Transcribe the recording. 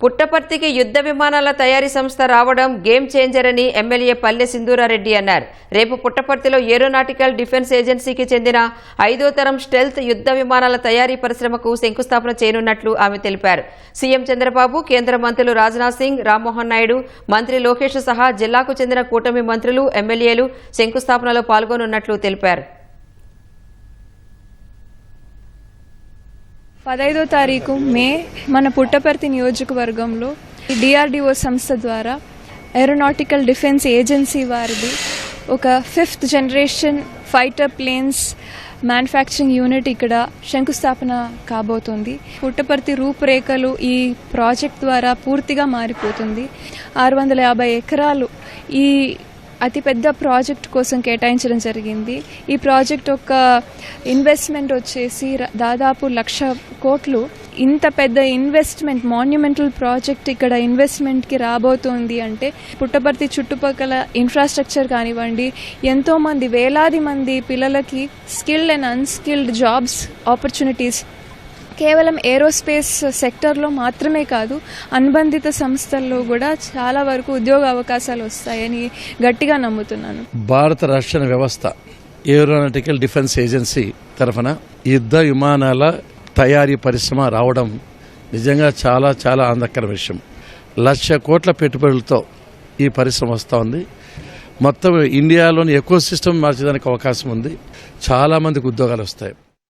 పుట్టపర్తికి యుద్ధ విమానాల తయారీ సంస్థ రావడం గేమ్ చేంజర్ అని ఎమ్మెల్యే పల్లె సింధూరారెడ్డి అన్నారు. రేపు పుట్టపర్తిలో ఏరోనాటికల్ డిఫెన్స్ ఏజెన్సీకి చెందిన 5వ తరం స్టెల్త్ యుద్ధ విమానాల తయారీ పరిశ్రమకు శంకుస్థాపన చేయనున్నట్లు ఆమె తెలిపారు. సీఎం చంద్రబాబు, కేంద్ర మంత్రులు రాజ్నాథ్ సింగ్, రామ్మోహన్ నాయుడు, మంత్రి లోకేష్ సహా జిల్లాకు చెందిన కూటమి మంత్రులు, ఎమ్మెల్యేలు శంకుస్థాపనలో పాల్గొనున్నట్లు తెలిపారు. 15వ తారీఖు మే మన పుట్టపర్తి నియోజకవర్గంలో డిఆర్డిఓ సంస్థ ద్వారా ఏరోనాటికల్ డిఫెన్స్ ఏజెన్సీ వారిది ఒక 5th generation fighter planes manufacturing unit ఇక్కడ శంకుస్థాపన కాబోతుంది. పుట్టపర్తి రూపురేఖలు ఈ ప్రాజెక్ట్ ద్వారా పూర్తిగా మారిపోతుంది. 650 ఎకరాలు ఈ అతిపెద్ద ప్రాజెక్ట్ కోసం కేటాయించడం జరిగింది. ఈ ప్రాజెక్ట్ యొక్క ఇన్వెస్ట్మెంట్ వచ్చేసి దాదాపు 1,00,000 కోట్లు. ఇంత పెద్ద ఇన్వెస్ట్మెంట్, మాన్యుమెంటల్ ప్రాజెక్ట్ ఇక్కడ ఇన్వెస్ట్మెంట్కి రాబోతోంది అంటే పుట్టపర్తి చుట్టుపక్కల ఇన్ఫ్రాస్ట్రక్చర్ కానివ్వండి, ఎంతోమంది వేలాది మంది పిల్లలకి skilled and unskilled jobs opportunities కేవలం ఏరోస్పేస్ సెక్టర్లో మాత్రమే కాదు, అనుబంధిత సంస్థల్లో కూడా చాలా వరకు ఉద్యోగ అవకాశాలు వస్తాయని గట్టిగా నమ్ముతున్నాను. భారత రక్షణ వ్యవస్థ ఏరోనాటికల్ డిఫెన్స్ ఏజెన్సీ తరఫున యుద్ధ విమానాల తయారీ పరిశ్రమ రావడం నిజంగా చాలా చాలా ఆనందకర విషయం. 1,00,000 కోట్ల పెట్టుబడులతో ఈ పరిశ్రమ వస్తూ ఉంది. మొత్తం ఇండియాలోని ఎకో సిస్టమ్ మార్చడానికి అవకాశం ఉంది. చాలామందికి ఉద్యోగాలు వస్తాయి.